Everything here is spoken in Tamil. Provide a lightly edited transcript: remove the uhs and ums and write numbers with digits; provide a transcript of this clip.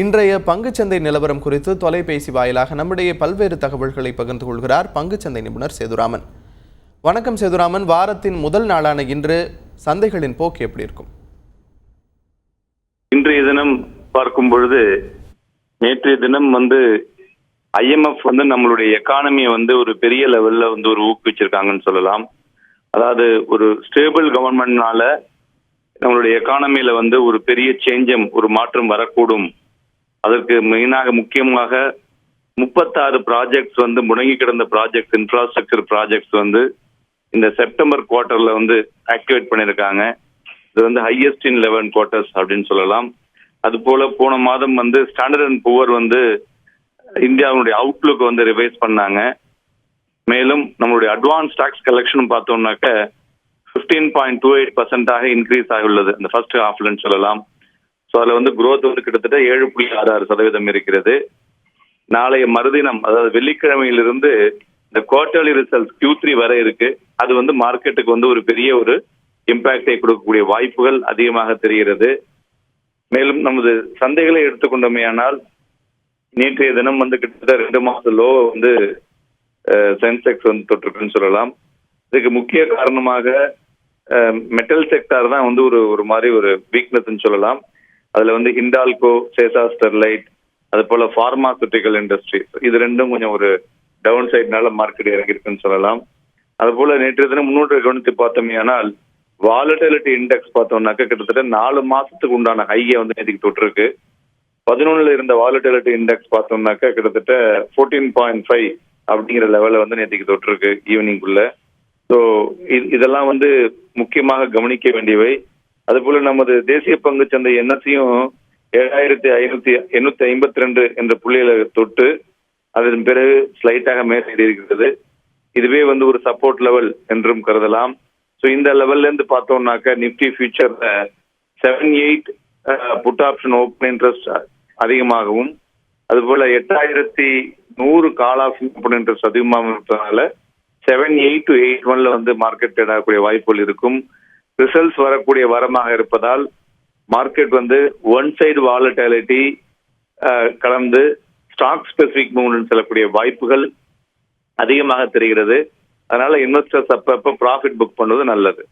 இன்றைய பங்குச்சந்தை நிலவரம் குறித்து தொலைபேசி வாயிலாக நம்முடைய பல்வேறு தகவல்களை பகிர்ந்து கொள்கிறார் பங்குச்சந்தை நிபுணர் சேதுராமன். வணக்கம் சேதுராமன். வாரத்தின் முதல் நாளான இன்று சந்தைகளின் போக்கு எப்படி இருக்கும்? இன்றைய தினம் பார்க்கும் பொழுது நேற்றைய தினம் IMF நம்மளுடைய எக்கானமியை ஒரு பெரிய லெவல்ல ஒரு ஊக்குவிச்சிருக்காங்கன்னு சொல்லலாம். அதாவது ஒரு ஸ்டேபிள் கவர்மெண்ட்னால நம்மளுடைய எக்கானமியில ஒரு பெரிய சேஞ்சம், ஒரு மாற்றம் வரக்கூடும். அதற்கு முக்கியமாக 36 ப்ராஜெக்ட்ஸ் முடங்கி கிடந்த ப்ராஜெக்ட்ஸ், இன்ஃப்ராஸ்ட்ரக்சர் ப்ராஜெக்ட்ஸ் இந்த செப்டம்பர் குவார்டர்ல ஆக்டிவேட் பண்ணியிருக்காங்க. இது ஹையஸ்ட் இன் 11 குவார்டர்ஸ் அப்படின்னு சொல்லலாம். அது போல போன மாதம் ஸ்டாண்டர்ட் அண்ட் புவர் இந்தியாவுடைய அவுட்லுக் ரிவைஸ் பண்ணாங்க. மேலும் நம்மளுடைய அட்வான்ஸ் டாக்ஸ் கலெக்ஷன் பார்த்தோம்னாக்க 15.28% இன்க்ரீஸ் ஆகியுள்ளது அந்த ஃபர்ஸ்ட் ஹாஃப்லன்னு சொல்லலாம். ஸோ அதில் growth கிட்டத்தட்ட 7.66% இருக்கிறது. நாளைய மறுதினம், அதாவது வெள்ளிக்கிழமையிலிருந்து இந்த குவார்டர்லி ரிசல்ட்ஸ் Q3 வரை இருக்கு. அது மார்க்கெட்டுக்கு ஒரு பெரிய ஒரு இம்பாக்டை கொடுக்கக்கூடிய வாய்ப்புகள் அதிகமாக தெரிகிறது. மேலும் நமது சந்தைகளை எடுத்துக்கொண்டோமேயானால் நேற்றைய தினம் கிட்டத்தட்ட 2 மாச லோ சென்செக்ஸ் தொற்றுக்குன்னு சொல்லலாம். இதுக்கு முக்கிய காரணமாக மெட்டல் செக்டார் தான் ஒரு மாதிரி ஒரு வீக்னஸ் சொல்லலாம். அதுல ஹிண்டால்கோ, சேசா ஸ்டெர்லைட், அது போல பார்மாசூட்டிக்கல் இண்டஸ்ட்ரி, இது ரெண்டும் கொஞ்சம் ஒரு டவுன் சைட்னால மார்க்கெட் இறங்கி இருக்குன்னு சொல்லலாம். அது போல நேற்றைய தினம் முன்னோட்டை கவனித்து பார்த்தோமேயானால் வாலட்டிலிட்டி இண்டெக்ஸ் பார்த்தோம்னாக்க கிட்டத்தட்ட 4 மாசத்துக்கு உண்டான ஹையை நேற்றுக்கு தொட்டிருக்கு. 11ல இருந்த வாலட்டிலிட்டி இண்டெக்ஸ் பார்த்தோம்னாக்க கிட்டத்தட்ட 14.5 அப்படிங்கிற லெவல்ல நேற்றுக்கு தொட்டிருக்கு ஈவினிங்குள்ள. ஸோ இதெல்லாம் முக்கியமாக கவனிக்க வேண்டியவை. அது போல நமது தேசிய பங்கு சந்தை NSEயும் 7552 என்ற புள்ளியில தொட்டு அதன் பிறகு ஸ்லைட்டாக மேலே இருக்கிறது. இதுவே ஒரு சப்போர்ட் லெவல் என்றும் கருதலாம். ஸோ இந்த லெவல்ல இருந்து பார்த்தோம்னாக்க நிப்டி ஃபியூச்சர்ல 78 புட் ஆப்ஷன் ஓப்பன் இன்ட்ரெஸ்ட் அதிகமாகவும், அதுபோல 8100 கால் ஆப்ஷன் ஓப்பன் இன்ட்ரெஸ்ட் அதிகமாக இருப்பதனால 78 to 81ல மார்க்கெட் ட்ரேட் ஆகக்கூடிய வாய்ப்புகள் இருக்கும். ரிசல்ட்ஸ் வரக்கூடிய வாரமாக இருப்பதால் மார்க்கெட் ஒன் சைடு வாலட்டிலிட்டி கலந்து ஸ்டாக் ஸ்பெசிபிக் மூவ்மெண்ட் செல்லக்கூடிய வாய்ப்புகள் அதிகமாக தெரிகிறது. அதனால இன்வெஸ்டர்ஸ் அப்பப்ப ப்ராஃபிட் புக் பண்ணுவது நல்லது.